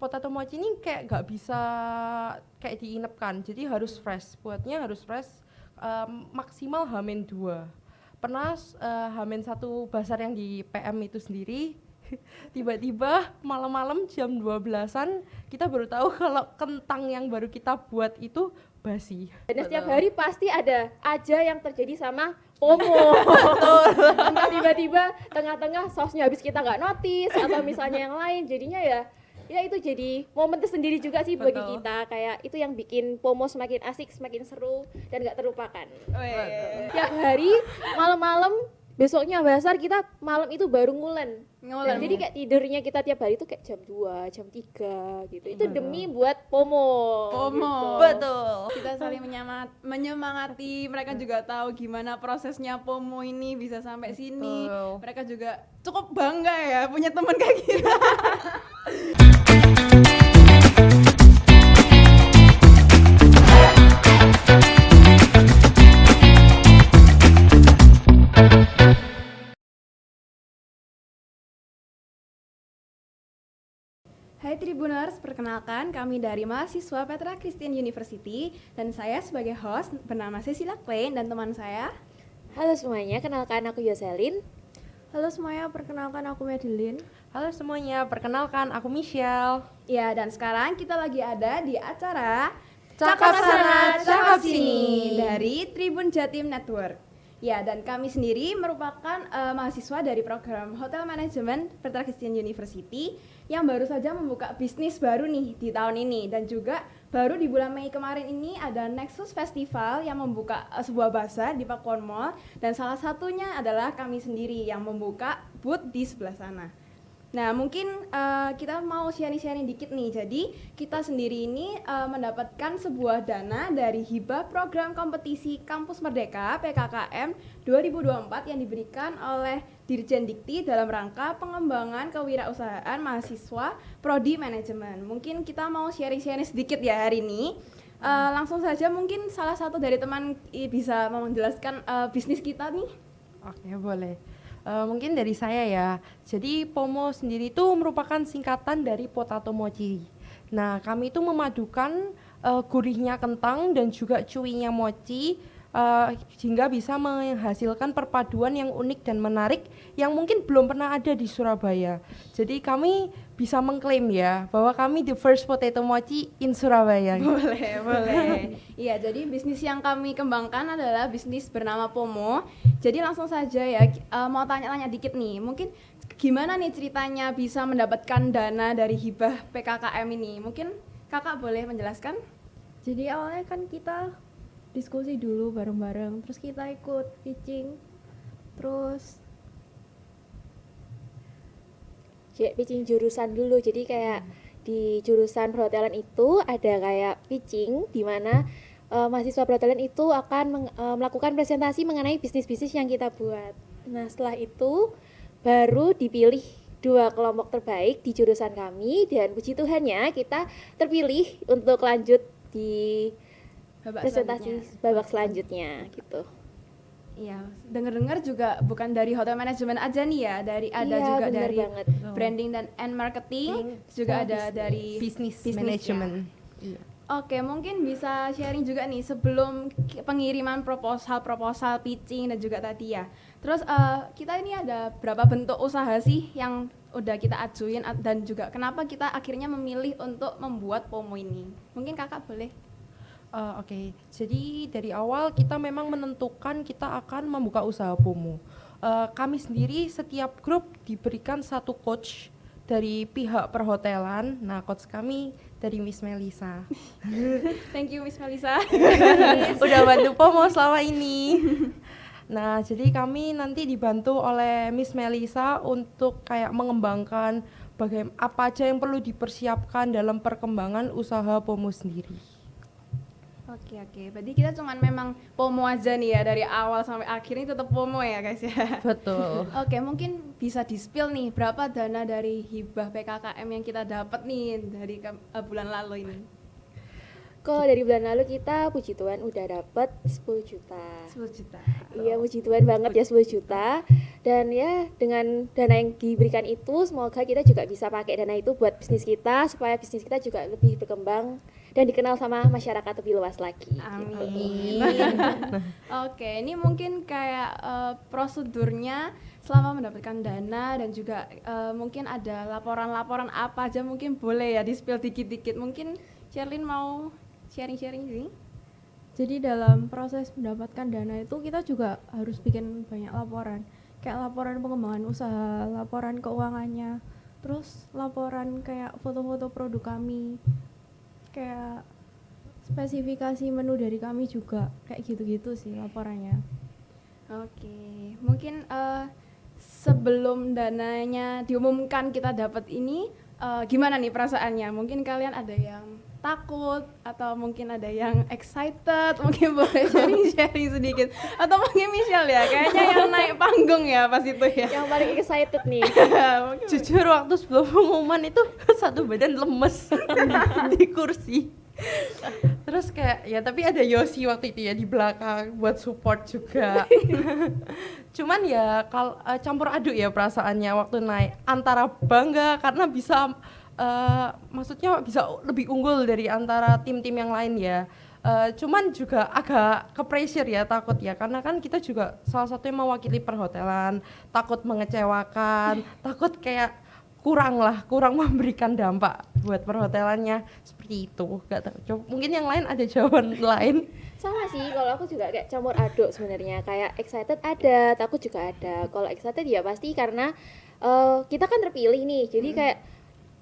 potato mochi ini kayak nggak bisa kayak diinepkan, jadi harus fresh. Buatnya harus fresh, maksimal H-2. Pernah H-1 bazar yang di PM itu sendiri, tiba-tiba malam-malam jam 12-an kita baru tahu kalau kentang yang baru kita buat itu basi. Dan setiap hari pasti ada aja yang terjadi sama FOMO. Entah tiba-tiba tengah-tengah sausnya habis kita nggak notice atau misalnya yang lain, jadinya ya itu jadi momen tersendiri juga sih bagi kita, kayak itu yang bikin FOMO semakin asik, semakin seru dan nggak terlupakan. Tiap hari malam-malam besoknya bazar kita malam itu baru ngulen. Jadi kayak tidurnya kita tiap hari itu kayak jam 2, jam 3 gitu. Itu demi buat FOMO. Gitu. Betul. Kita saling menyemangati, mereka juga tahu gimana prosesnya FOMO ini bisa sampai sini. Mereka juga cukup bangga ya punya teman kayak kita. Hai Tribuners, perkenalkan kami dari mahasiswa Petra Christian University dan saya sebagai host bernama Cecilia Klein dan teman saya. Halo semuanya, kenalkan aku Yoselin. Halo semuanya, perkenalkan aku Madeline. Halo semuanya, perkenalkan aku Michelle. Ya, dan sekarang kita lagi ada di acara Cakap Sana, Cakap Sini dari Tribun Jatim Network. Ya, dan kami sendiri merupakan mahasiswa dari program Hotel Management Petra Christian University yang baru saja membuka bisnis baru nih di tahun ini, dan juga baru di bulan Mei kemarin ini ada Nexus Festival yang membuka sebuah bazar di Pakuan Mall, dan salah satunya adalah kami sendiri yang membuka booth di sebelah sana. Nah, mungkin kita mau sharing-sharing dikit nih. Jadi, kita sendiri ini mendapatkan sebuah dana dari hibah program kompetisi Kampus Merdeka PKKM 2024 yang diberikan oleh Dirjen Dikti dalam rangka pengembangan kewirausahaan mahasiswa Prodi Manajemen. Mungkin kita mau sharing-sharing sedikit ya hari ini. Langsung saja mungkin salah satu dari teman bisa menjelaskan bisnis kita nih. Oke, boleh. Mungkin dari saya ya. Jadi FOMO sendiri itu merupakan singkatan dari potato mochi. Nah, kami itu memadukan gurihnya kentang dan juga cuinya mochi hingga bisa menghasilkan perpaduan yang unik dan menarik yang mungkin belum pernah ada di Surabaya. Jadi kami bisa mengklaim ya bahwa kami the first potato mochi in Surabaya. Boleh. Iya, jadi bisnis yang kami kembangkan adalah bisnis bernama FOMO. Jadi langsung saja ya, mau tanya-tanya dikit nih. Mungkin gimana nih ceritanya bisa mendapatkan dana dari hibah PKKM ini? Mungkin kakak boleh menjelaskan? Jadi awalnya kan kita diskusi dulu bareng-bareng, terus kita ikut pitching, terus Pitching jurusan dulu, jadi kayak di jurusan perhotelan itu ada kayak pitching di mana mahasiswa perhotelan itu akan melakukan presentasi mengenai bisnis-bisnis yang kita buat. Nah, setelah itu baru dipilih 2 kelompok terbaik di jurusan kami, dan puji Tuhannya kita terpilih untuk lanjut di presentasi babak selanjutnya gitu. Iya, dengar-dengar juga bukan dari hotel manajemen aja nih ya, ada Iya, juga bener dari banget. branding dan marketing, juga ada dari Business bisnisnya. management. Iya. Oke, mungkin bisa sharing juga nih sebelum pengiriman proposal pitching dan juga tadi ya. Terus kita ini ada berapa bentuk usaha sih yang udah kita ajuin, dan juga kenapa kita akhirnya memilih untuk membuat FOMO ini? Mungkin kakak boleh. Oke, jadi dari awal kita memang menentukan kita akan membuka usaha FOMO. Kami sendiri setiap grup diberikan satu coach dari pihak perhotelan. Nah, coach kami dari Miss Melisa. Thank you Miss Melisa. Udah bantu FOMO selama ini. Nah, jadi kami nanti dibantu oleh Miss Melisa untuk kayak mengembangkan apa aja yang perlu dipersiapkan dalam perkembangan usaha FOMO sendiri. Oke, berarti kita cuman memang FOMO aja nih ya, dari awal sampai akhir ini tetap FOMO ya guys ya. Betul. Oke, mungkin bisa di-spill nih berapa dana dari hibah PKKM yang kita dapat nih dari bulan lalu ini. Kalau dari bulan lalu kita puji Tuhan udah dapet 10 juta. 10 juta. Iya, puji Tuhan banget ya 10 juta. Dan ya dengan dana yang diberikan itu semoga kita juga bisa pakai dana itu buat bisnis kita supaya bisnis kita juga lebih berkembang dan dikenal sama masyarakat lebih luas lagi. Amin. Oke, ini mungkin kayak prosedurnya selama mendapatkan dana dan juga mungkin ada laporan-laporan apa aja, mungkin boleh ya di-spill dikit-dikit. Mungkin Sherlyn mau sharing-sharing gini? Jadi dalam proses mendapatkan dana itu kita juga harus bikin banyak laporan. Kayak laporan pengembangan usaha, laporan keuangannya, terus laporan kayak foto-foto produk kami, kayak spesifikasi menu dari kami juga, kayak gitu-gitu sih laporannya. Oke, mungkin sebelum dananya diumumkan kita dapat ini, gimana nih perasaannya? Mungkin kalian ada yang takut atau mungkin ada yang excited, mungkin boleh sharing sedikit. Atau mungkin Michelle ya, kayaknya yang naik panggung ya pas itu ya. Yang paling excited nih. Mungkin Jujur waktu sebelum pengumuman itu satu badan lemes di kursi. Terus kayak ya tapi ada Yosi waktu itu ya di belakang buat support juga. Cuman ya campur aduk ya perasaannya waktu naik, antara bangga karena bisa maksudnya bisa lebih unggul dari antara tim-tim yang lain ya. Cuman juga agak ke pressure ya, takut ya, karena kan kita juga salah satunya mewakili perhotelan, takut mengecewakan, takut kayak kurang memberikan dampak buat perhotelannya, seperti itu. Gak tahu, mungkin yang lain ada jawaban lain. Sama sih, kalau aku juga kayak campur aduk sebenarnya. Kayak excited ada, takut juga ada. Kalau excited ya pasti karena kita kan terpilih nih, jadi kayak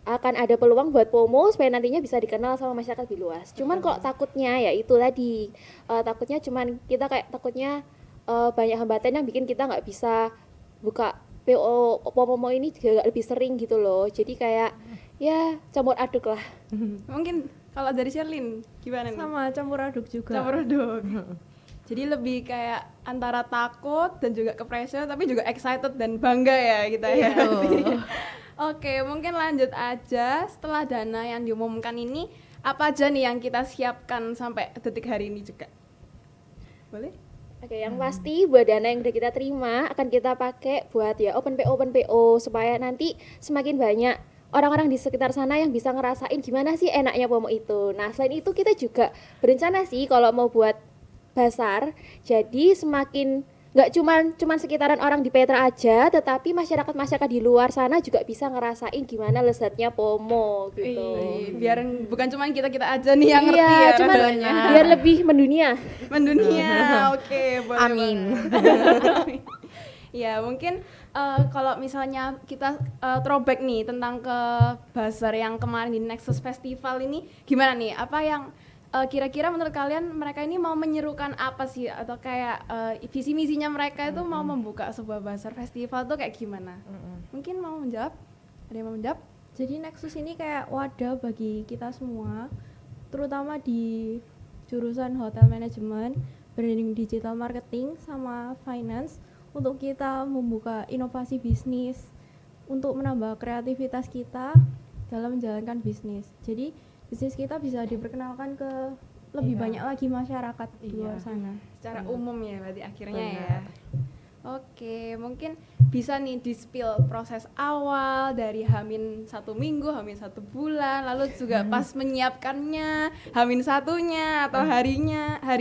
akan ada peluang buat promo supaya nantinya bisa dikenal sama masyarakat lebih luas. Cuman kalau takutnya ya itu tadi, takutnya cuman kita kayak takutnya banyak hambatan yang bikin kita nggak bisa buka PO promo ini juga lebih sering gitu loh. Jadi kayak ya campur aduk lah. mungkin kalau dari Sherlyn gimana nih? Sama campur aduk juga. Campur aduk. Jadi lebih kayak antara takut dan juga ke pressure, tapi juga excited dan bangga ya kita ya. Oke, mungkin lanjut aja. Setelah dana yang diumumkan ini, apa aja nih yang kita siapkan sampai detik hari ini juga? Boleh? Oke, yang pasti buat dana yang udah kita terima akan kita pakai buat ya open PO supaya nanti semakin banyak orang-orang di sekitar sana yang bisa ngerasain gimana sih enaknya promo itu. Nah, selain itu kita juga berencana sih kalau mau buat basar, jadi semakin nggak cuman sekitaran orang di Petra aja, tetapi masyarakat di luar sana juga bisa ngerasain gimana lezatnya promo gitu. Biar bukan cuman kita aja nih yang ngerti Iya, ya cuman rasanya. biar lebih mendunia. Mendunia. Oke, boleh Amin. banget. Ya, mungkin kalau misalnya kita throwback nih tentang ke bazar yang kemarin di Nexus Festival ini, gimana nih? Apa yang kira-kira menurut kalian mereka ini mau menyerukan apa sih, atau kayak visi misinya mereka itu mau membuka sebuah bazar festival tuh kayak gimana? Mungkin mau menjawab? Ada yang mau menjawab? Jadi Nexus ini kayak wadah bagi kita semua, terutama di jurusan hotel management, branding digital marketing, sama finance, untuk kita membuka inovasi bisnis, untuk menambah kreativitas kita dalam menjalankan bisnis. Jadi bisnis kita bisa diperkenalkan ke lebih banyak lagi masyarakat di luar sana. Secara umum ya berarti akhirnya ya. Oke, mungkin bisa nih di-spill proses awal dari Hamin 1 minggu, Hamin 1 bulan, lalu juga pas menyiapkannya, Hamin satunya atau hari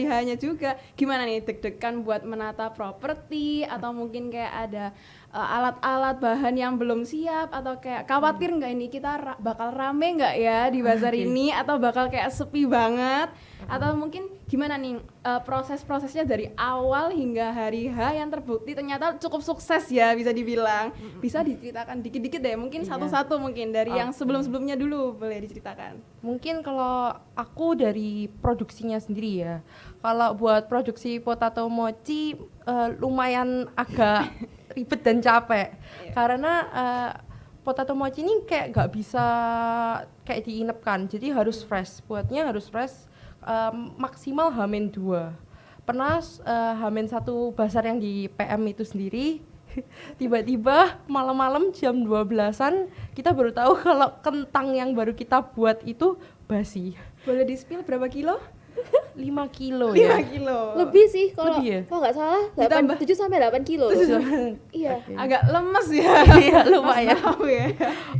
hanya juga. Gimana nih deg-degan buat menata properti, atau mungkin kayak ada alat-alat bahan yang belum siap, atau kayak khawatir nggak ini kita bakal rame nggak ya di bazar ini, atau bakal kayak sepi banget, atau mungkin gimana nih proses-prosesnya dari awal hingga hari H yang terbukti ternyata cukup sukses ya bisa dibilang. Bisa diceritakan dikit-dikit deh, mungkin satu-satu mungkin dari yang sebelum-sebelumnya dulu boleh diceritakan. Mungkin kalau aku dari produksinya sendiri ya. Kalau buat produksi potato mochi lumayan agak ribet dan capek. Karena potato mochi ini kayak nggak bisa kayak diinepkan. Jadi harus fresh. Buatnya harus fresh, maksimal H-2. Pernah H-1 bazar yang di PM itu sendiri, Tiba-tiba malam-malam jam 12-an kita baru tahu kalau kentang yang baru kita buat itu basi. Boleh di-spill berapa kilo? 5 kilo 5 ya. kilo. Lebih sih kalau Lebih ya? nggak salah Ditambah. 7 sampai 8 kilo. Iya. Agak lemes ya. Iya, lumayan. Tahu ya.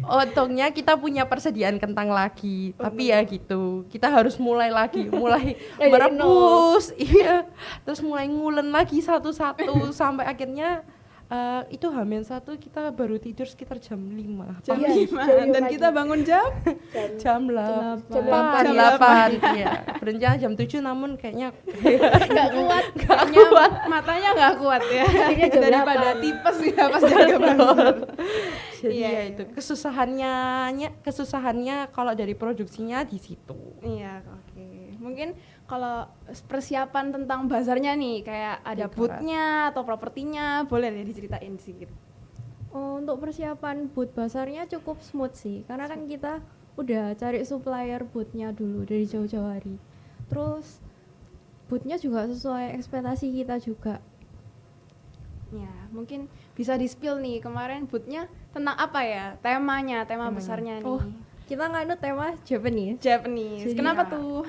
Untungnya kita punya persediaan kentang lagi, tapi ya gitu, kita harus mulai lagi, mulai Dari merebus, iya, terus mulai ngulen lagi satu-satu sampai akhirnya itu H-1 kita baru tidur sekitar jam 5 Jam Iya, 5 jam dan lima kita pagi. bangun jam jam Jam 8, ya, berencana jam 7 namun kayaknya Nggak kuat. kayaknya matanya nggak kuat ya. Akhirnya jam Daripada 8. tipes ya pas jaga buzzer. jadi Iya, ya iya. itu kesusahannya kalau dari produksinya di situ. Iya, oke. Mungkin kalau persiapan tentang bazarnya nih, kayak ada Dekorat. booth-nya atau propertinya, boleh deh diceritain sedikit. Untuk persiapan booth bazarnya cukup smooth sih, karena kan kita udah cari supplier boothnya dulu dari jauh-jauh hari. Terus boothnya juga sesuai ekspektasi kita juga. Ya, mungkin bisa di-spill nih, kemarin booth-nya tentang apa ya? Tema besarnya nih. Oh, kita nganut tema Japanese. Japanese. Jadi Kenapa ya. tuh?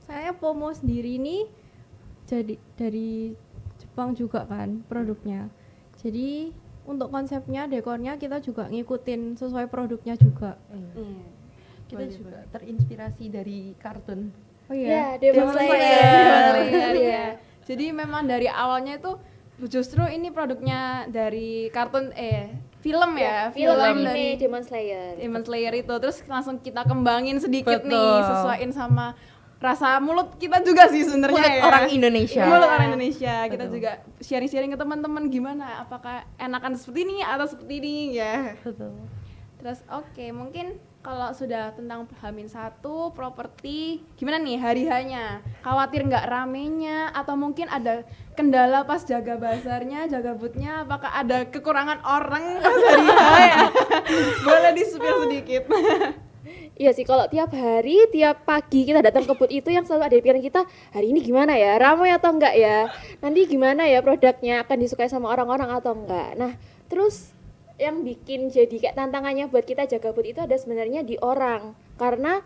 Saya Pomo sendiri nih jadi dari Jepang juga kan produknya. Jadi untuk konsepnya, dekornya kita juga ngikutin sesuai produknya juga. Iya. Kita Boleh, juga terinspirasi dari kartun. Oh Ya, Demon Demon Slayer. Slayer, Iya. ya. Jadi memang dari awalnya itu justru ini produknya dari kartun film ya, Film dari anime Demon Slayer. Demon Slayer itu, terus langsung kita kembangin sedikit nih, Betul. sesuaiin sama rasa mulut kita juga sih sebenarnya Mulut ya. orang Indonesia. Mulut orang Indonesia. Kita Betul. juga sharing-sharing ke teman-teman gimana, apakah enakan seperti ini atau seperti ini ya. Betul. Terus oke, mungkin kalau sudah tentang H-1 properti, gimana nih hari-hanya? Khawatir nggak ramenya atau mungkin ada kendala pas jaga bazarnya, jaga boothnya? Apakah ada kekurangan orang pas hari H ya? Boleh di-spill sedikit. Iya sih, kalau tiap hari, tiap pagi kita datang ke booth itu yang selalu ada di pikiran kita, hari ini gimana ya, ramai atau enggak ya, nanti gimana ya produknya, akan disukai sama orang-orang atau enggak. Nah, terus yang bikin jadi kayak tantangannya buat kita jaga booth itu ada sebenarnya di orang, karena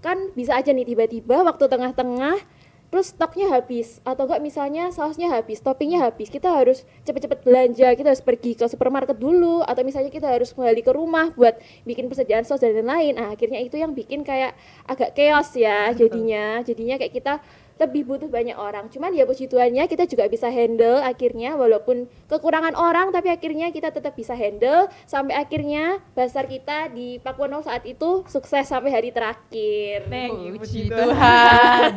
kan bisa aja nih tiba-tiba waktu tengah-tengah terus stoknya habis, atau enggak misalnya sausnya habis, toppingnya habis, kita harus cepet-cepet belanja, kita harus pergi ke supermarket dulu, atau misalnya kita harus kembali ke rumah buat bikin persediaan saus dan lain-lain. Nah, akhirnya itu yang bikin kayak agak chaos ya jadinya kayak kita lebih butuh banyak orang. Cuman ya puji Tuhannya kita juga bisa handle akhirnya, walaupun kekurangan orang tapi akhirnya kita tetap bisa handle sampai akhirnya bazar kita di Pakuwon saat itu sukses sampai hari terakhir. Thank you, Puji puji Tuhan.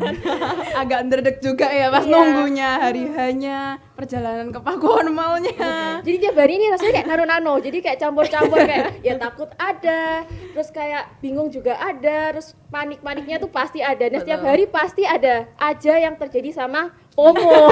Agak ndredeg juga ya pas Iya. nunggunya hari-hanya perjalanan ke Pakuwon Mall-nya. Jadi tiap hari ini rasanya kayak nano-nano, jadi kayak campur-campur kayak ya takut ada, terus kayak bingung juga ada, terus panik-paniknya tuh pasti ada. Nah, setiap hari pasti ada aja yang terjadi sama FOMO.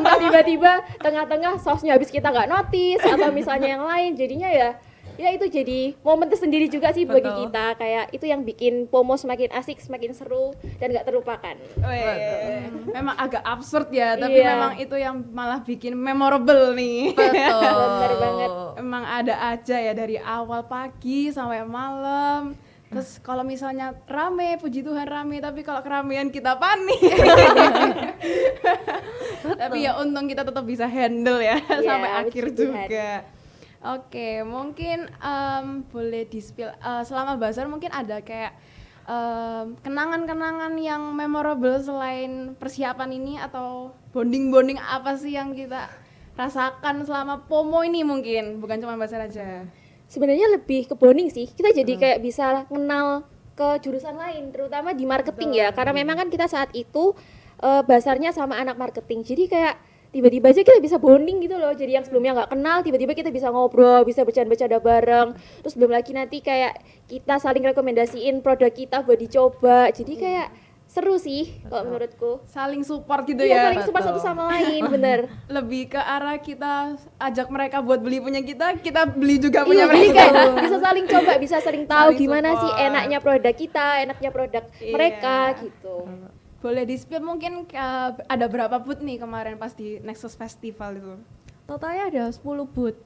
Entah tiba-tiba tengah-tengah sausnya habis kita nggak notice atau misalnya yang lain, jadinya ya itu jadi momen tersendiri juga sih bagi Betul. kita, kayak itu yang bikin FOMO semakin asik, semakin seru dan nggak terlupakan. Weh, memang agak absurd ya, tapi Iya. memang itu yang malah bikin memorable nih. Betul. Benar banget. Emang ada aja ya dari awal pagi sampai malam. Terus kalau misalnya rame, puji Tuhan rame, tapi kalau keramaian kita panik. Tapi ya untung kita tetap bisa handle ya Iya, sampai akhir puji Tuhan. juga. Oke, mungkin boleh di-spill selama bazar mungkin ada kayak kenangan-kenangan yang memorable selain persiapan ini, atau bonding-bonding apa sih yang kita rasakan selama FOMO ini, mungkin bukan cuma bazar aja. Sebenarnya lebih ke bonding sih, kita jadi kayak bisa kenal ke jurusan lain, terutama di marketing ya, karena memang kan kita saat itu basarnya sama anak marketing, jadi kayak tiba-tiba aja kita bisa bonding gitu loh, jadi yang sebelumnya nggak kenal tiba-tiba kita bisa ngobrol, bisa bercanda-bercanda bareng, terus belum lagi nanti kayak kita saling rekomendasiin produk kita buat dicoba, jadi kayak seru sih kalau menurutku. Saling support gitu Iya, ya. saling support satu sama lain, bener. Lebih ke arah kita ajak mereka buat beli punya kita beli juga punya Iya, jadi mereka. kayak bisa saling coba, bisa saling tahu Saling gimana sih support. enaknya produk kita, enaknya produk Iya. mereka gitu. Boleh di-spill mungkin ada berapa booth nih kemarin pas di Nexus Festival itu? Totalnya ada 10 booth.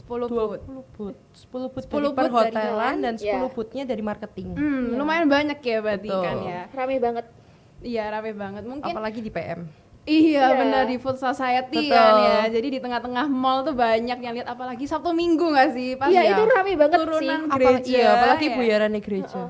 10 booth. 20 booth. 10 booth 10 dari booth dari perhotelan dan 10 ya. boothnya dari marketing. Lumayan banyak ya berarti Betul. kan ya. Rame banget. Iya, rame banget. Mungkin Apalagi di PM. iya, Iya. benar di Food Society Betul. kan ya. Jadi di tengah-tengah mall tuh banyak yang lihat, apalagi Sabtu Minggu nggak sih? Pas Iya, ya, itu rame banget sih. turunan Apalagi, gereja. apalagi ya. buyaran gereja.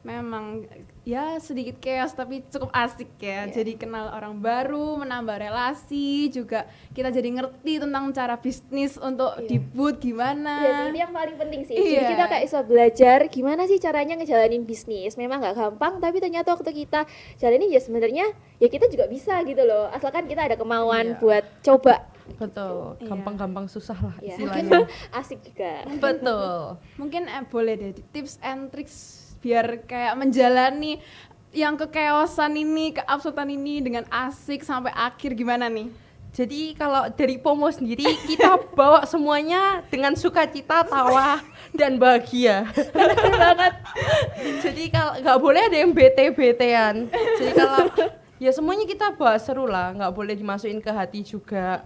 Memang ya sedikit chaos tapi cukup asik ya. Jadi kenal orang baru, menambah relasi, juga kita jadi ngerti tentang cara bisnis untuk di booth gimana. Iya sih, itu yang paling penting sih. Iya. Jadi kita kayak bisa belajar gimana sih caranya ngejalanin bisnis. Memang nggak gampang, tapi ternyata waktu kita jalanin ya sebenarnya ya kita juga bisa gitu loh. Asalkan kita ada kemauan buat coba. Betul. Iya. Gampang-gampang susah lah Ya. istilahnya. Asik juga. Betul. Mungkin boleh deh tips and tricks biar kayak menjalani yang kekeosan ini, keabsurdan ini dengan asik sampai akhir gimana nih? Jadi kalau dari Pomo sendiri kita bawa semuanya dengan sukacita, tawa dan bahagia. Bener banget. Jadi kalau nggak boleh ada yang bete-betean. Jadi kalau ya semuanya kita bawa seru lah, nggak boleh dimasukin ke hati juga.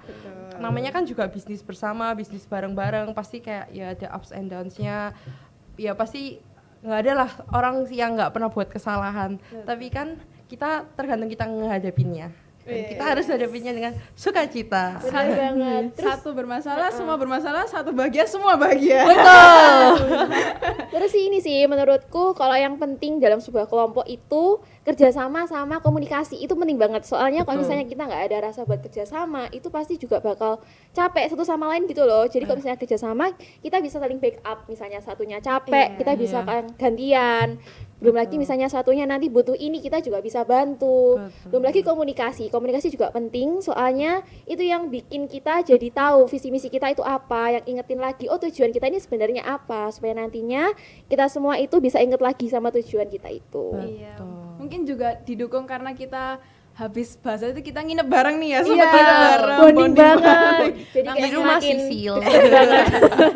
Namanya kan juga bisnis bersama, bisnis bareng-bareng, pasti kayak ya ada ups and downs-nya. Ya pasti nggak ada lah orang yang nggak pernah buat kesalahan. Tapi kan kita tergantung kita menghadapinya. Dan kita harus hadapinnya dengan sukacita. Bener banget. Terus Satu bermasalah, semua bermasalah, satu bahagia, semua bahagia. Terus sih ini sih menurutku kalau yang penting dalam sebuah kelompok itu kerjasama sama komunikasi itu penting banget. Soalnya kalau misalnya kita nggak ada rasa buat kerjasama itu pasti juga bakal capek satu sama lain gitu loh. Jadi kalau misalnya kerjasama kita bisa saling backup. Misalnya satunya capek kita bisa kan gantian. Belum lagi misalnya satunya nanti butuh ini kita juga bisa bantu. Belum lagi komunikasi juga penting soalnya itu yang bikin kita jadi tahu visi misi kita itu apa, yang ingetin lagi oh tujuan kita ini sebenarnya apa supaya nantinya kita semua itu bisa inget lagi sama tujuan kita itu. Iya. Mungkin juga didukung karena kita habis bahasa itu kita nginep bareng nih ya, Iya, sempat nginep bareng, bonding banget. Jadi Di kayak rumah semakin Sisil.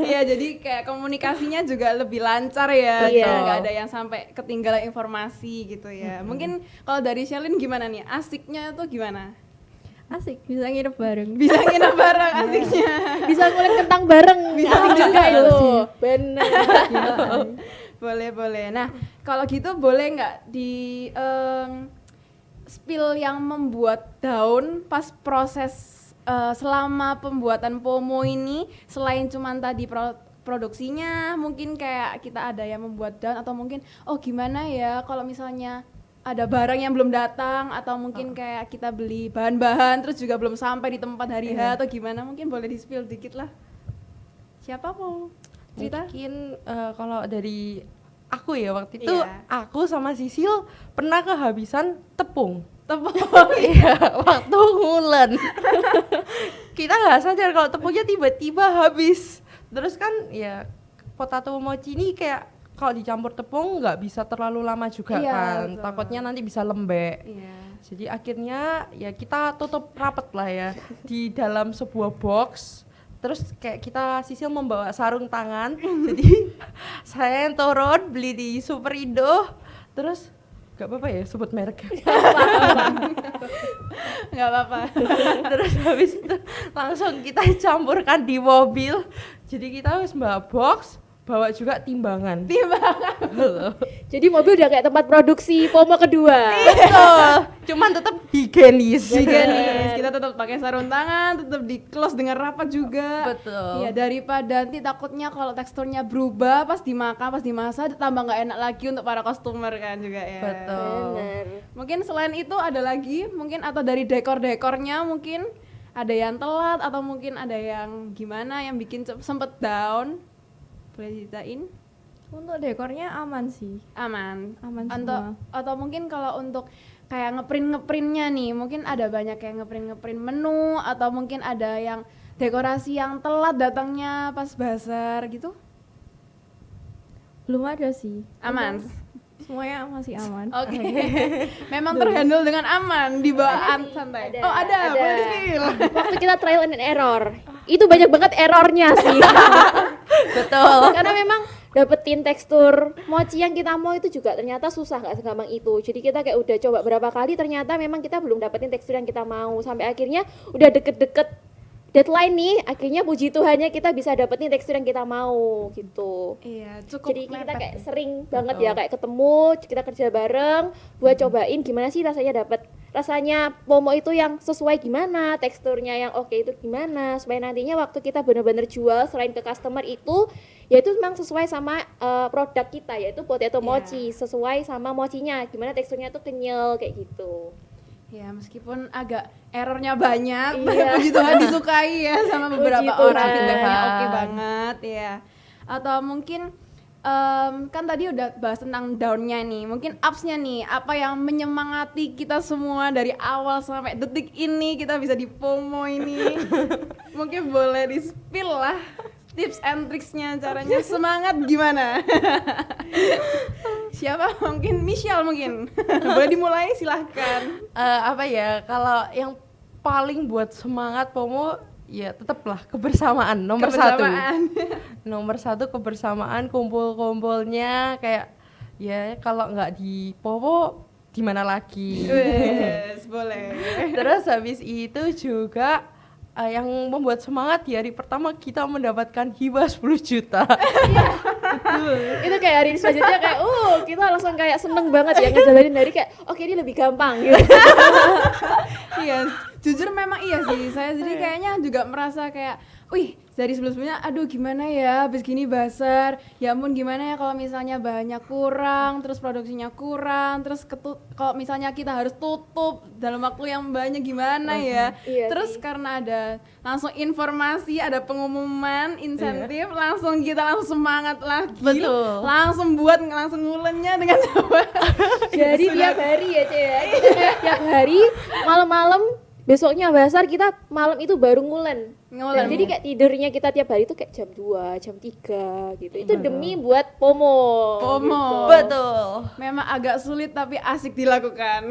Iya, jadi kayak komunikasinya juga lebih lancar ya, Iya. jadi nggak ada yang sampai ketinggalan informasi gitu ya. Mungkin kalau dari Shelin gimana nih, asiknya tuh gimana? Asik, bisa nginep bareng. Bisa nginep bareng asiknya. bisa ngulik kentang bareng. Asik juga itu. Bener. Boleh. Nah, kalau gitu boleh nggak di spill yang membuat down pas proses selama pembuatan Pomo ini, selain cuman tadi produksinya, mungkin kayak kita ada yang membuat down atau mungkin oh gimana ya kalau misalnya ada barang yang belum datang atau mungkin kayak kita beli bahan-bahan terus juga belum sampai di tempat hari H atau gimana, mungkin boleh di spill dikit lah. Siapa mau cerita? Mungkin kalau dari aku ya waktu itu Iya. aku sama Sisil pernah kehabisan tepung. Tepung. Iya, waktu ngulen. Kita nggak sadar kalau tepungnya tiba-tiba habis. Terus kan ya potato mochi ini kayak kalau dicampur tepung nggak bisa terlalu lama juga Iya, kan. betul. Takutnya nanti bisa lembek. Iya. Jadi akhirnya ya kita tutup rapat lah ya di dalam sebuah box. Terus kayak kita Sisil membawa sarung tangan. Jadi saya yang turun beli di Superindo. Terus gak apa-apa ya sebut merek. Nggak apa-apa. Terus habis itu langsung kita campurkan di mobil. Jadi kita harus bawa box, bawa juga timbangan. Jadi mobil udah kayak tempat produksi Pomo kedua. Betul. Cuman tetap higienis. Higienis, kita tetap pakai sarung tangan, tetap di close dengan rapat juga. Betul. Iya, daripada nanti takutnya kalau teksturnya berubah pas dimakan, pas dimasak tambah nggak enak lagi untuk para customer kan juga ya. Betul. Bener. Mungkin selain itu ada lagi mungkin atau dari dekor-dekornya mungkin ada yang telat atau mungkin ada yang gimana yang bikin sempet down. Boleh ceritain? Untuk dekornya aman sih. Aman. Aman Untuk semua. atau mungkin kalau untuk kayak ngeprintnya nih, mungkin ada banyak yang ngeprint menu atau mungkin ada yang dekorasi yang telat datangnya pas bazar gitu. Belum ada sih. Aman. Semuanya masih aman. Oke. Memang terhandle dengan aman di bawaan santai. Oh, ada. Boleh di-spill. Waktu kita trial and error, itu banyak banget errornya sih. Betul. Karena memang dapetin tekstur mochi yang kita mau itu juga ternyata susah, nggak segampang itu. Jadi kita kayak udah coba berapa kali ternyata memang kita belum dapetin tekstur yang kita mau. Sampai akhirnya udah deket-deket deadline nih, akhirnya puji Tuhannya kita bisa dapetin tekstur yang kita mau gitu. Iya, cukup Jadi kita mepet kayak ya. sering banget Betul. ya kayak ketemu, kita kerja bareng buat cobain gimana sih rasanya Pomo itu yang sesuai gimana, teksturnya yang oke itu gimana, supaya nantinya waktu kita bener-bener jual selain ke customer itu ya itu memang sesuai sama produk kita, yaitu potato Iya. mochi, sesuai sama mochinya, gimana teksturnya tuh kenyal kayak gitu. Ya, meskipun agak errornya banyak, Iya. puji Tuhan disukai ya sama beberapa Puji orang, Tuhan. feedbacknya oke banget ya. Atau mungkin kan tadi udah bahas tentang down-nya nih, mungkin ups-nya nih, apa yang menyemangati kita semua dari awal sampai detik ini kita bisa di FOMO ini. Mungkin boleh di-spill lah tips and tricksnya, caranya semangat gimana? Siapa? Mungkin Michelle mungkin. Boleh dimulai, silahkan. Apa ya, kalau yang paling buat semangat FOMO ya tetaplah kebersamaan nomor satu. Nomor satu kebersamaan, kumpul-kumpulnya kayak ya kalau nggak di FOMO di mana lagi. Wes, boleh. Terus habis itu juga yang membuat semangat di hari pertama kita mendapatkan hibah 10 juta. Itu kayak hari selanjutnya kayak kita langsung kayak seneng banget ya ngejalanin dari kayak oke ini lebih gampang gitu. Iya, jujur memang iya sih. Saya jadi kayaknya juga merasa kayak, wih, dari sebelumnya, aduh gimana ya, habis gini basar. Ya ampun gimana ya kalau misalnya bahannya kurang, terus produksinya kurang, terus kalau misalnya kita harus tutup dalam waktu yang banyak gimana ya. Iya Terus sih. karena ada langsung informasi, ada pengumuman, insentif, langsung kita langsung semangat lagi. Betul. Langsung langsung ngulennya dengan coba. Jadi tiap hari ya Cek ya, kita kayak tiap hari malam-malam besoknya basar kita malam itu baru ngulen. Ngulen. Jadi kayak tidurnya kita tiap hari itu kayak jam 2, jam 3 gitu. Itu demi buat FOMO. FOMO. gitu. Betul. Memang agak sulit tapi asik dilakukan.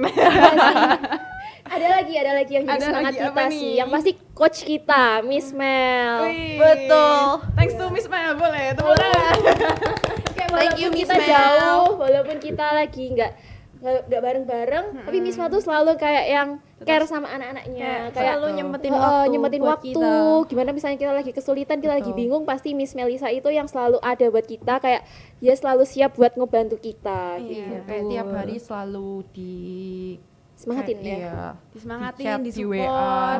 Ada lagi yang jadi Ada semangat lagi apa kita nih? sih. Yang pasti coach kita, Miss Mel. Wih. Betul. Thanks to Miss Maya, boleh tepuk tangan. Kayak Thank you, walaupun Miss kita Mel. jauh, walaupun kita lagi nggak bareng-bareng, tapi Miss Mel tuh selalu kayak yang care sama anak-anaknya, kayak selalu nyempetin Heeh, waktu nyempetin buat waktu. kita. Gimana misalnya kita lagi kesulitan, kita lagi Betul. bingung, pasti Miss Melisa itu yang selalu ada buat kita, kayak dia selalu siap buat ngebantu kita. Iya. gitu. Kayak tiap hari selalu di Semangatin ya. Iya. Disemangatin, Di chat, di disupport.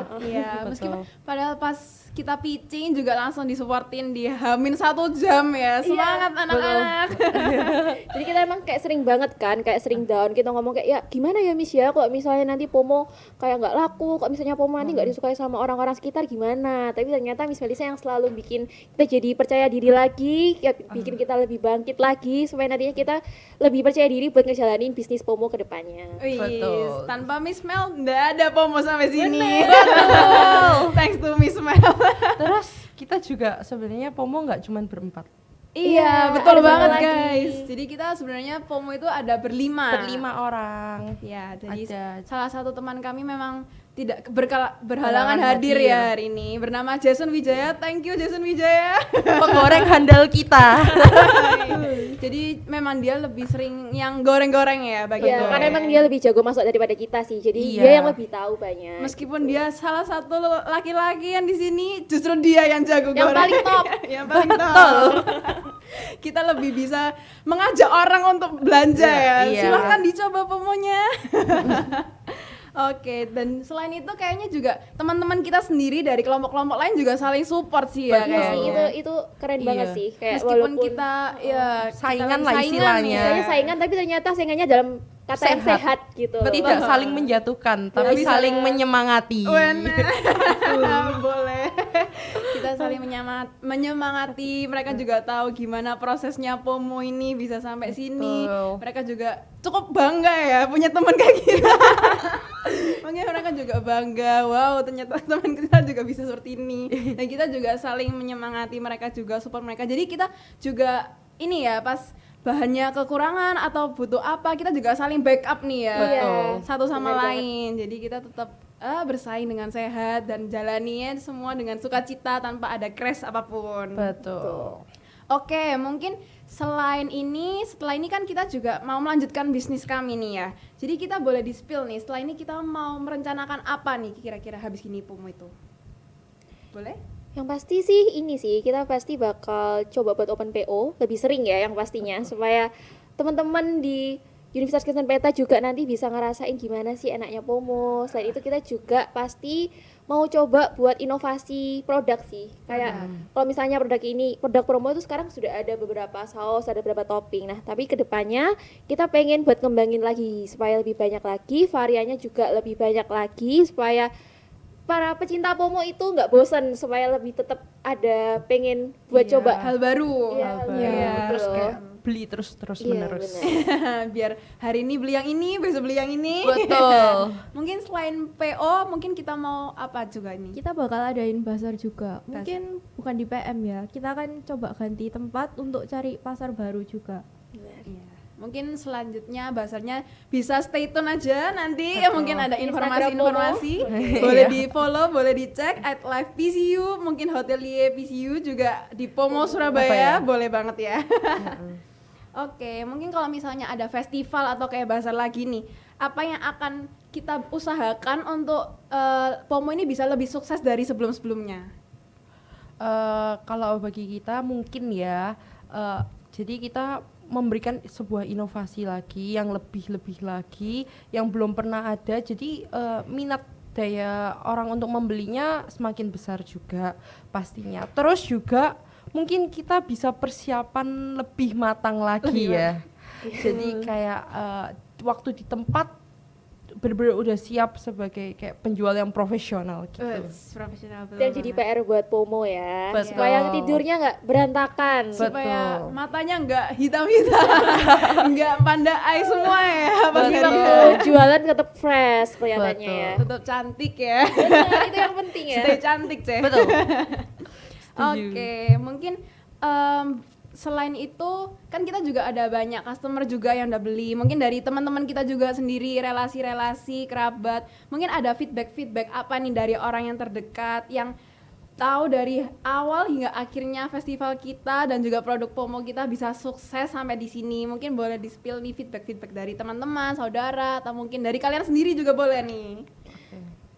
WA. Iya, Betul. meskipun padahal pas kita pitching juga langsung disupportin di Hamin 1 jam ya. Semangat anak-anak. Jadi kita emang kayak sering banget kan, kayak sering down, kita ngomong kayak ya gimana ya Miss ya, kalau misalnya nanti FOMO kayak nggak laku, kalau misalnya FOMO nanti nggak disukai sama orang-orang sekitar gimana. Tapi ternyata Miss Melisa yang selalu bikin kita jadi percaya diri lagi, ya, bikin kita lebih bangkit lagi supaya nantinya kita lebih percaya diri buat ngejalanin bisnis FOMO ke depannya. Wih, Betul. tanpa Miss Mel nggak ada FOMO sampai sini. Betul. Thanks to Miss Mel. Terus kita juga sebenarnya FOMO nggak cuman berempat. Iya, Iya, betul ada banget satu lagi. guys. Jadi kita sebenarnya FOMO itu ada berlima. Berlima orang. Ya, jadi Ada. salah satu teman kami memang tidak berhalangan Berhalangan hadir hadir. ya hari ini. Bernama Jason Wijaya. Thank you Jason Wijaya. Pegoreng handal kita. Jadi memang dia lebih sering yang goreng-goreng ya bagi Ya, goreng. karena emang dia lebih jago masak daripada kita sih. Jadi Iya. dia yang lebih tahu banyak. Meskipun dia salah satu laki-laki yang di sini, justru dia yang jago Yang goreng. paling top. Yang paling top. Kita lebih bisa mengajak orang untuk belanja ya. Iya. Silahkan dicoba pomonya. Oke, dan selain itu kayaknya juga teman-teman kita sendiri dari kelompok-kelompok lain juga saling support sih ya Betul. Iya sih, kayaknya. itu keren Iya. banget sih. Kayak Meskipun walaupun kita ya Saingan kita lah saingan istilahnya. ya. Istilahnya saingan tapi ternyata saingannya dalam kata yang Sehat. sehat gitu. Tidak saling menjatuhkan, tapi bisa. saling menyemangati. Benar. Boleh. Kita saling menyemangati, mereka juga tahu gimana prosesnya FOMO ini bisa sampai sini. Betul. Mereka juga cukup bangga ya punya teman kayak kita. Mungkin mereka juga bangga, wow ternyata teman kita juga bisa seperti ini. Dan kita juga saling menyemangati mereka, juga support mereka. Jadi kita juga ini ya, pas bahannya kekurangan atau butuh apa, kita juga saling backup nih ya. Betul. Satu sama Benar banget. lain. Jadi kita tetap bersaing dengan sehat dan jalaninya semua dengan sukacita tanpa ada crash apapun. Betul. Oke, mungkin selain ini, setelah ini kan kita juga mau melanjutkan bisnis kami nih ya. Jadi kita boleh di-spill nih, setelah ini kita mau merencanakan apa nih kira-kira habis gini FOMO itu? Boleh? Yang pasti sih ini sih, kita pasti bakal coba buat open PO lebih sering ya yang pastinya, supaya teman-teman di Universitas Kristen Pelita juga nanti bisa ngerasain gimana sih enaknya POMO. Selain itu kita juga pasti mau coba buat inovasi produk sih. Kayak kalau misalnya produk promo itu sekarang sudah ada beberapa saus, ada beberapa topping. Nah, tapi kedepannya kita pengen buat ngembangin lagi supaya lebih banyak lagi, variannya juga lebih banyak lagi, supaya para pecinta POMO itu nggak bosan, supaya lebih tetap ada pengen buat Iya, coba. hal baru. Iya, Hal hal baru. Iya, baru. Terus Betul. kayak beli terus Iya, menerus. benar. Biar hari ini beli yang ini, besok beli yang ini. Betul. Mungkin selain PO, mungkin kita mau apa juga ini? Kita bakal adain bazar juga. Mungkin bukan di PM ya. Kita akan coba ganti tempat untuk cari pasar baru juga. Iya. Mungkin selanjutnya basarnya bisa stay tune aja nanti ya, mungkin ada informasi-informasi. Boleh di follow, boleh dicek at live PCU, mungkin hotelier PCU juga di POMO Surabaya, boleh banget ya. Oke, mungkin kalau misalnya ada festival atau kayak bazar lagi nih, apa yang akan kita usahakan untuk POMO ini bisa lebih sukses dari sebelum-sebelumnya? Kalau bagi kita mungkin ya, jadi kita memberikan sebuah inovasi lagi yang lebih lagi yang belum pernah ada. Jadi minat daya orang untuk membelinya semakin besar juga pastinya. Terus juga mungkin kita bisa persiapan lebih matang lagi ya. Jadi kayak waktu di tempat benar-benar udah siap sebagai kayak penjual yang profesional gitu. Profesional betul. Dan jadi PR buat POMO ya, Betul. supaya tidurnya nggak berantakan. Supaya Betul. matanya nggak hitam-hitam, nggak panda eye semua ya. Pas Jadi dia waktu jualan tetap fresh kelihatannya Betul. ya. tetap cantik ya. Benar, itu yang penting ya. Stay cantik, Ceh. Betul. Oke, mungkin selain itu kan kita juga ada banyak customer juga yang udah beli. Mungkin dari teman-teman kita juga sendiri, relasi-relasi, kerabat. Mungkin ada feedback apa nih dari orang yang terdekat yang tahu dari awal hingga akhirnya festival kita dan juga produk POMO kita bisa sukses sampai di sini. Mungkin boleh di-spill nih feedback dari teman-teman, saudara, atau mungkin dari kalian sendiri juga boleh nih.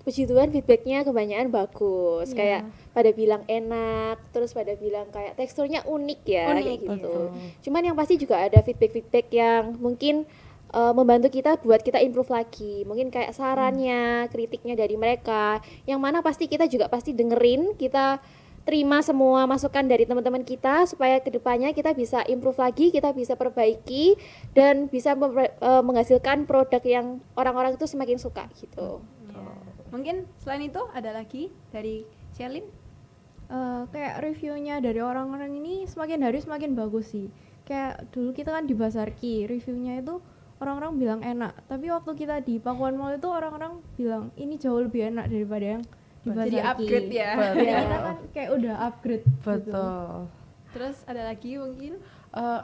Puji Tuhan feedbacknya kebanyakan bagus, kayak pada bilang enak, terus pada bilang kayak teksturnya unik ya, Unik, kayak gitu. betul. Cuman yang pasti juga ada feedback yang mungkin membantu kita buat kita improve lagi. Mungkin kayak sarannya, kritiknya dari mereka, yang mana pasti kita juga pasti dengerin, kita terima semua masukan dari teman-teman kita supaya kedepannya kita bisa improve lagi, kita bisa perbaiki dan bisa menghasilkan produk yang orang-orang itu semakin suka gitu. Mungkin selain itu ada lagi dari Shelin? Kayak reviewnya dari orang-orang ini semakin hari semakin bagus sih. Kayak dulu kita kan di Basarki, reviewnya itu orang-orang bilang enak, tapi waktu kita di Pakuan Mall itu orang-orang bilang ini jauh lebih enak daripada yang di Basarki. Jadi upgrade ya. Betul. Ya, kita kan kayak udah upgrade gitu. Betul. Terus ada lagi mungkin?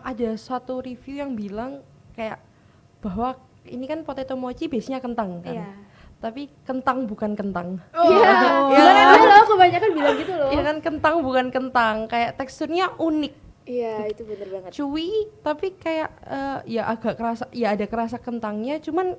Ada satu review yang bilang kayak bahwa ini kan potato mochi biasanya kentang kan. Iya. Tapi kentang bukan kentang. Iya, gimana itu loh, kebanyakan bilang gitu loh. Iya kan, kentang bukan kentang, kayak teksturnya unik, Iya, itu bener banget. chewy, tapi kayak ya agak kerasa, ya ada kerasa kentangnya, cuman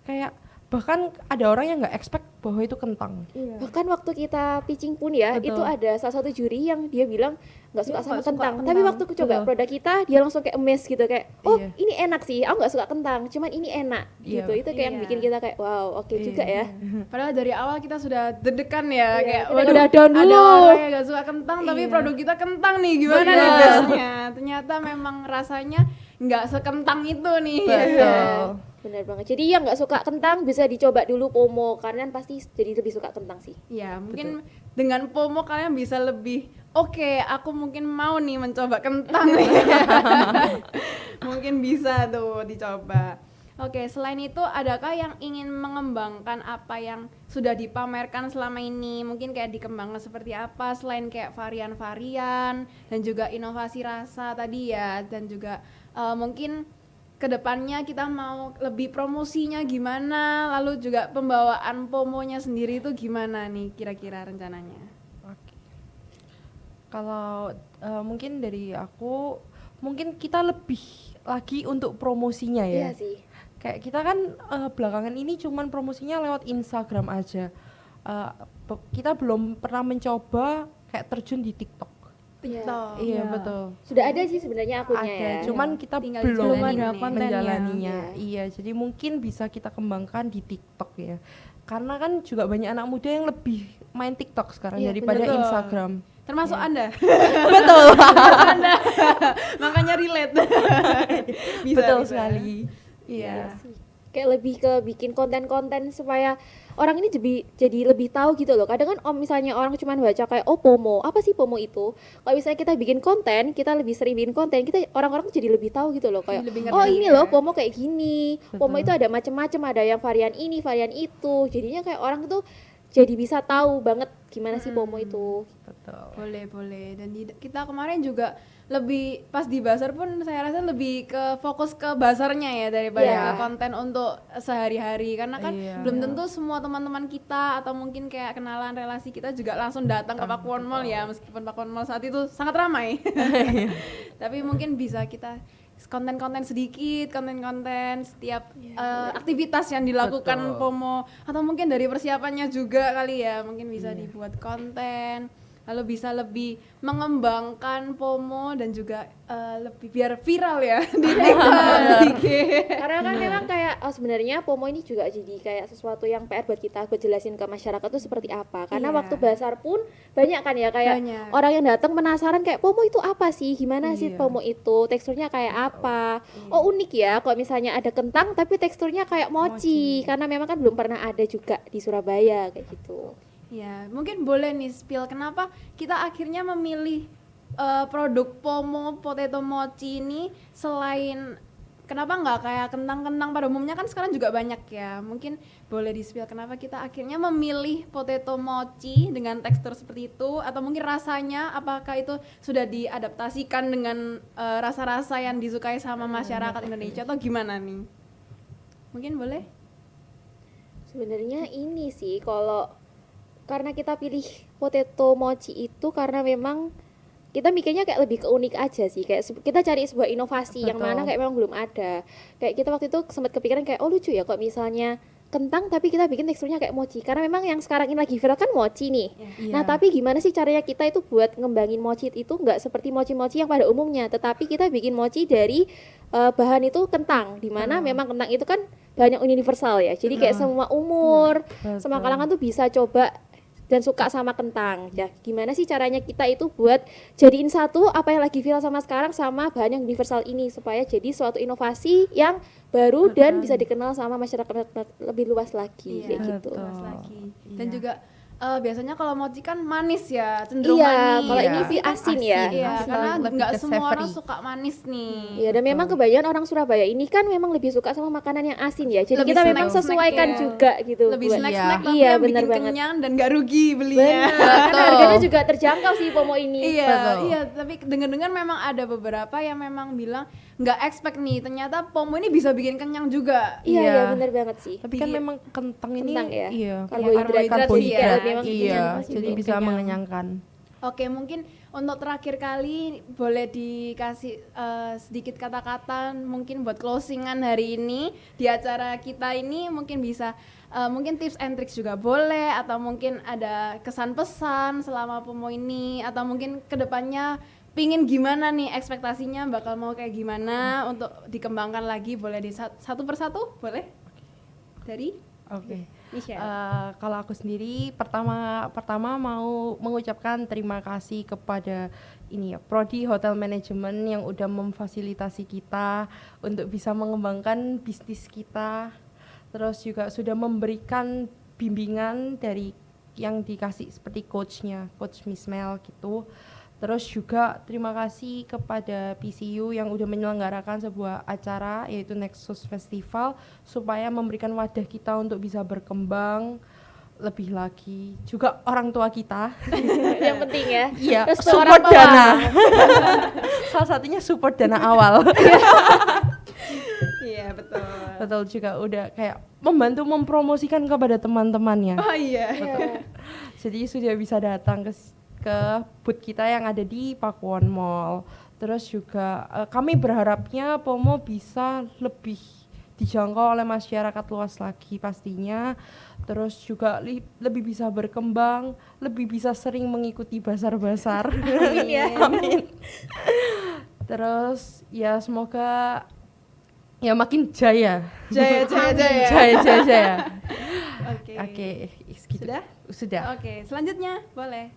kayak bahkan ada orang yang nggak expect bahwa itu kentang. Iya. Bahkan waktu kita pitching pun ya, Betul. itu ada salah satu juri yang dia bilang nggak suka Dia sama nggak suka kentang. Tapi kentang. waktu aku coba Betul. produk kita, dia langsung kayak amazed gitu, kayak oh Iya. ini enak sih, aku nggak suka kentang, cuman ini enak Iya. gitu. Itu kayak yang Iya. bikin kita kayak wow, oke juga ya. Padahal dari awal kita sudah deg-degan ya, Iya, kayak kita udah down ada dulu. orang yang gak suka kentang tapi Iya. produk kita kentang nih, gimana nih Betul. guysnya? Ternyata memang rasanya nggak sekentang itu nih. Betul. Bener banget. Jadi yang nggak suka kentang bisa dicoba dulu POMO, karena pasti jadi lebih suka kentang sih. Ya, mungkin dengan POMO kalian bisa lebih oke, aku mungkin mau nih mencoba kentang nih. Mungkin bisa tuh dicoba. Oke, selain itu adakah yang ingin mengembangkan apa yang sudah dipamerkan selama ini? Mungkin kayak dikembangkan seperti apa selain kayak varian-varian dan juga inovasi rasa tadi ya, dan juga mungkin kedepannya kita mau lebih promosinya gimana, lalu juga pembawaan POMO-nya sendiri itu gimana nih kira-kira rencananya? Oke. Kalau mungkin dari aku, mungkin kita lebih lagi untuk promosinya ya. Iya sih. Kayak kita kan belakangan ini cuman promosinya lewat Instagram aja. kita belum pernah mencoba kayak terjun di TikTok. TikTok. Iya Iya. betul. Sudah ada sih sebenarnya akunnya Ada, ya. cuman kita Tinggal belum dijalanin ada nih. kontennya. menjalaninya. Iya, jadi mungkin bisa kita kembangkan di TikTok ya. Karena kan juga banyak anak muda yang lebih main TikTok sekarang Iya, daripada betul. Instagram. Termasuk Anda. Betul. Anda. Makanya relate. Bisa, Betul bisa. sekali. Iya Iya. sih. Kayak lebih ke bikin konten-konten supaya orang ini jadi lebih tahu gitu loh. Kadang kan misalnya orang cuma baca kayak oh FOMO, apa sih FOMO itu? Kalau misalnya kita bikin konten, kita lebih sering bikin konten, kita orang-orang jadi lebih tahu gitu loh kayak Lebih ngerti oh ini ya. loh FOMO kayak gini. FOMO Betul. itu ada macam-macam, ada yang varian ini, varian itu. Jadinya kayak orang tuh jadi bisa tahu banget gimana sih FOMO itu. Betul. Boleh. Dan kita kemarin juga lebih pas di bazar pun saya rasa lebih ke fokus ke bazarnya ya daripada Iya. ke konten untuk sehari-hari karena kan Iya. belum tentu semua teman-teman kita atau mungkin kayak kenalan relasi kita juga langsung datang ke Pakuwon Mall ya, meskipun Pakuwon Mall saat itu sangat ramai. Tapi mungkin bisa kita konten-konten sedikit, konten-konten setiap aktivitas yang dilakukan Betul. FOMO atau mungkin dari persiapannya juga kali ya, mungkin bisa dibuat konten lalu bisa lebih mengembangkan FOMO dan juga lebih biar viral ya di TikTok, di IG. Karena kan memang kayak sebenarnya FOMO ini juga jadi kayak sesuatu yang PR buat kita buat jelasin ke masyarakat tuh seperti apa. Karena Iya. waktu bazar pun banyak kan ya kayak Banyak. orang yang datang penasaran kayak FOMO itu apa sih? Gimana sih Iya. FOMO itu? Teksturnya kayak apa? Oh unik ya kalau misalnya ada kentang tapi teksturnya kayak mochi. Karena memang kan belum pernah ada juga di Surabaya kayak gitu. Ya, mungkin boleh nih spill kenapa kita akhirnya memilih produk Pomo Potato Mochi ini selain kenapa nggak kayak kentang-kentang pada umumnya kan sekarang juga banyak ya. Mungkin boleh di spill kenapa kita akhirnya memilih potato mochi dengan tekstur seperti itu atau mungkin rasanya apakah itu sudah diadaptasikan dengan rasa-rasa yang disukai sama masyarakat Indonesia atau gimana nih? Mungkin boleh? Sebenarnya ini sih kalau karena kita pilih potato mochi itu karena memang kita mikirnya kayak lebih ke unik aja sih, kayak kita cari sebuah inovasi yang Betul. mana kayak memang belum ada. Kayak kita waktu itu sempat kepikiran kayak oh lucu ya kok misalnya kentang tapi kita bikin teksturnya kayak mochi karena memang yang sekarang ini lagi viral kan mochi nih. Iya. Nah tapi gimana sih caranya kita itu buat ngembangin mochi itu nggak seperti mochi-mochi yang pada umumnya, tetapi kita bikin mochi dari bahan itu kentang, dimana memang kentang itu kan bahan yang universal ya, jadi kayak semua umur, semua Betul. kalangan tuh bisa coba dan suka sama kentang. Ya, gimana sih caranya kita itu buat jadiin satu apa yang lagi viral sama sekarang sama bahan yang universal ini supaya jadi suatu inovasi yang baru dan bisa dikenal sama masyarakat lebih luas lagi kayak gitu. Betul. Luas lagi. Dan Iya. juga biasanya kalau mochi kan manis ya, cenderung Iya, manis. kalau Iya. ini sih asin ya. Iya, Asin, karena lebih nggak ke semua orang savory. suka manis nih. Iya, dan memang kebanyakan orang Surabaya ini kan memang lebih suka sama makanan yang asin ya. Jadi Lebih kita memang snack-snack sesuaikan ya. juga gitu. Lebih buat- snack-snack tapi Iya, yang benar bikin banget. kenyang dan nggak rugi belinya. Benar, karena harganya juga terjangkau sih Pomo ini. Iya, Betul. iya, tapi dengar-dengar memang ada beberapa yang memang bilang nggak expect nih, ternyata Pomo ini bisa bikin kenyang juga. Iya, Iya. iya benar banget sih. Tapi kan memang kentang ini Kentang ya? iya Karbohidrat karbohidrat sih, memang iya, masih jadi bikin bisa kenyang. mengenyangkan. Oke, mungkin untuk terakhir kali boleh dikasih sedikit kata-kata mungkin buat closingan hari ini di acara kita ini, mungkin bisa mungkin tips and tricks juga boleh atau mungkin ada kesan pesan selama Pomo ini atau mungkin kedepannya pingin gimana nih ekspektasinya bakal mau kayak gimana untuk dikembangkan lagi, boleh di satu persatu boleh dari Oke. Michelle. Kalau aku sendiri pertama mau mengucapkan terima kasih kepada ini ya Prodi Hotel Management yang udah memfasilitasi kita untuk bisa mengembangkan bisnis kita. Terus juga sudah memberikan bimbingan dari yang dikasih seperti coachnya, Coach Miss Mel gitu. Terus juga terima kasih kepada PCU yang udah menyelenggarakan sebuah acara yaitu Nexus Festival supaya memberikan wadah kita untuk bisa berkembang lebih lagi. Juga orang tua kita. Yang penting ya. Iya, Restu support orang tua. dana. Salah satunya support dana awal. Iya, betul. Betul juga udah kayak membantu mempromosikan kepada teman-temannya. Oh iya. Jadi sudah bisa datang ke booth kita yang ada di Pakuwon Mall. Terus juga kami berharapnya Pomo bisa lebih dijangkau oleh masyarakat luas lagi pastinya. Terus juga lebih bisa berkembang, lebih bisa sering mengikuti bazar-bazar. Amin ya. Amin. Terus ya semoga ya makin jaya. Jaya. Jaya. Oke. Oke, segitu. Sudah? Sudah. Oke, selanjutnya boleh.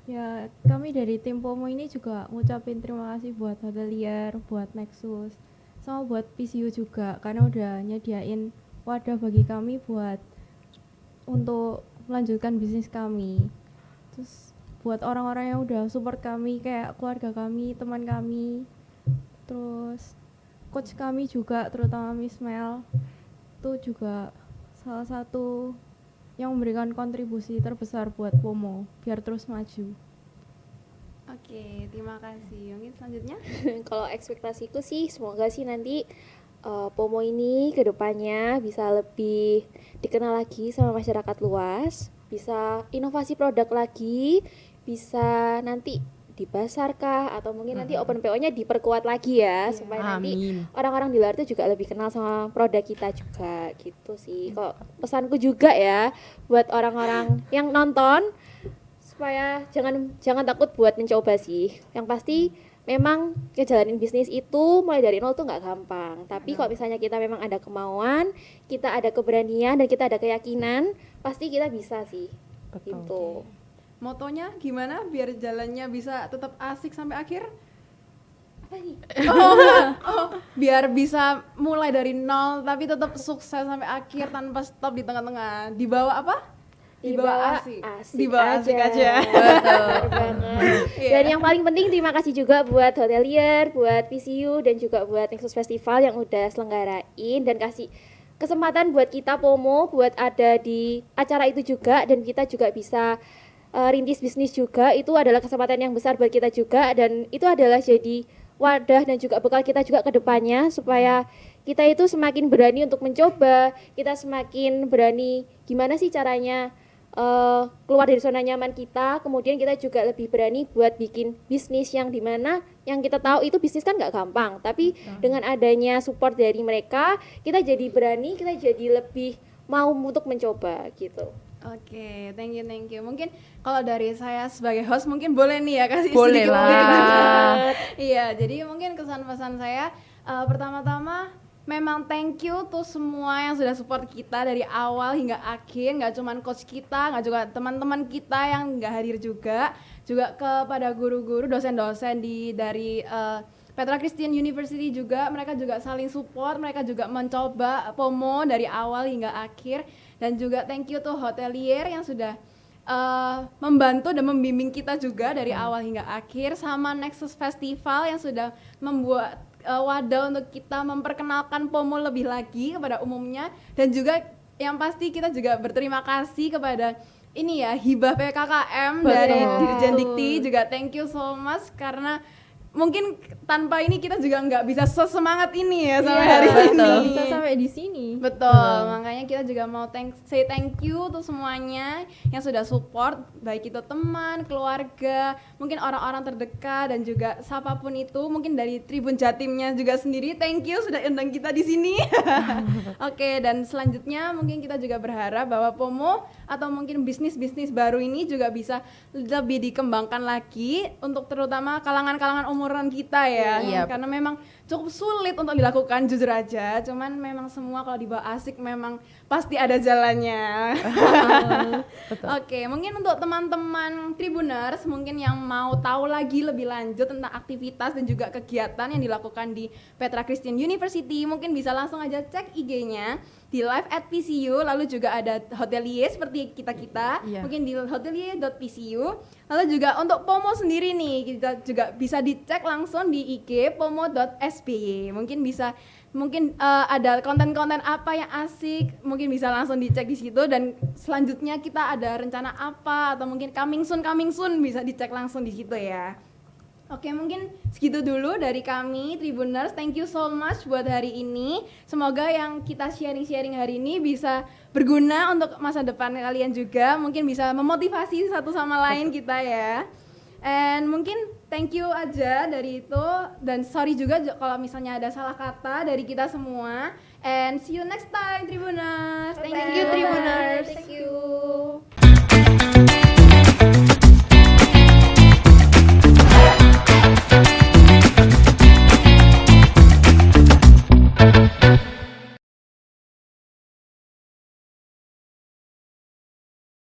Ya, kami dari tim Pomo ini juga ngucapin terima kasih buat Hotelier, buat Nexus, sama buat PCU juga karena udah nyediain wadah bagi kami buat untuk melanjutkan bisnis kami. Terus buat orang-orang yang udah support kami kayak keluarga kami, teman kami, terus coach kami juga terutama Miss Mel itu juga salah satu yang memberikan kontribusi terbesar buat Pomo biar terus maju. Oke, terima kasih. Mungkin selanjutnya. Kalau ekspektasiku sih semoga sih nanti Pomo ini kedepannya bisa lebih dikenal lagi sama masyarakat luas, bisa inovasi produk lagi, bisa nanti di pasar kah atau mungkin nanti open PO-nya diperkuat lagi ya supaya nanti Amin. orang-orang di luar tuh juga lebih kenal sama produk kita juga gitu sih. Kok pesanku juga ya buat orang-orang yang nonton supaya jangan takut buat mencoba sih. Yang pasti memang ngejalanin bisnis itu mulai dari nol tuh nggak gampang. Tapi kalau misalnya kita memang ada kemauan, kita ada keberanian dan kita ada keyakinan, pasti kita bisa sih. Betul. Gitu. Motonya gimana biar jalannya bisa tetap asik sampai akhir? Apa nih? Biar bisa mulai dari nol tapi tetap sukses sampai akhir tanpa stop di tengah-tengah. Di bawah apa? Di bawah asik. Di bawah asik aja. Benar banget. Iya. Dan yang paling penting terima kasih juga buat Hotelier, buat PCU dan juga buat Nexus Festival yang udah selenggarain dan kasih kesempatan buat kita Pomo buat ada di acara itu juga dan kita juga bisa rintis bisnis juga. Itu adalah kesempatan yang besar buat kita juga dan itu adalah jadi wadah dan juga bekal kita juga ke depannya supaya kita itu semakin berani untuk mencoba, kita semakin berani gimana sih caranya keluar dari zona nyaman kita, kemudian kita juga lebih berani buat bikin bisnis yang dimana yang kita tahu itu bisnis kan nggak gampang, tapi dengan adanya support dari mereka, kita jadi berani, kita jadi lebih mau untuk mencoba gitu. Oke, thank you. Mungkin kalau dari saya sebagai host mungkin boleh nih ya kasih Boleh sedikit lah. mungkin. Iya, jadi mungkin kesan-pesan saya pertama-tama memang thank you tuh semua yang sudah support kita dari awal hingga akhir, nggak cuman coach kita, nggak juga teman-teman kita yang nggak hadir juga kepada guru-guru, dosen-dosen dari Petra Christian University juga, mereka juga saling support, mereka juga mencoba Pomo dari awal hingga akhir. Dan juga thank you tuh Hotelier yang sudah membantu dan membimbing kita juga dari awal hingga akhir, sama Nexus Festival yang sudah membuat wadah untuk kita memperkenalkan Pomo lebih lagi kepada umumnya. Dan juga yang pasti kita juga berterima kasih kepada ini ya hibah PKKM dari Dirjen Dikti juga, thank you so much karena mungkin tanpa ini kita juga nggak bisa sesemangat ini ya sampai hari ini. Bisa sampai di sini. Betul, makanya kita juga mau say thank you untuk semuanya yang sudah support, baik itu teman, keluarga, mungkin orang-orang terdekat dan juga siapapun itu, mungkin dari Tribun Jatimnya juga sendiri, thank you sudah undang kita di sini. Oke, dan selanjutnya mungkin kita juga berharap bahwa Pomo atau mungkin bisnis-bisnis baru ini juga bisa lebih dikembangkan lagi untuk terutama kalangan-kalangan umuran kita ya. Iya. Karena memang cukup sulit untuk dilakukan jujur aja, cuman memang semua kalau dibawa asik memang pasti ada jalannya. Oke, mungkin untuk teman-teman Tribuners mungkin yang mau tahu lagi lebih lanjut tentang aktivitas dan juga kegiatan yang dilakukan di Petra Christian University, mungkin bisa langsung aja cek IG-nya di live at PCU, lalu juga ada hotelier seperti kita-kita, mungkin di hotelier.pcu. Lalu juga untuk Pomo sendiri nih, kita juga bisa dicek langsung di IG pomo.sby. Mungkin ada konten-konten apa yang asik, mungkin bisa langsung dicek di situ. Dan selanjutnya kita ada rencana apa atau mungkin coming soon bisa dicek langsung di situ ya. Oke, mungkin segitu dulu dari kami Tribuners. Thank you so much buat hari ini. Semoga yang kita sharing-sharing hari ini bisa berguna untuk masa depan kalian juga. Mungkin bisa memotivasi satu sama lain kita ya. And mungkin thank you aja dari itu, dan sorry juga kalau misalnya ada salah kata dari kita semua, and see you next time Tribuners. Thank you, Tribuners. Thank you.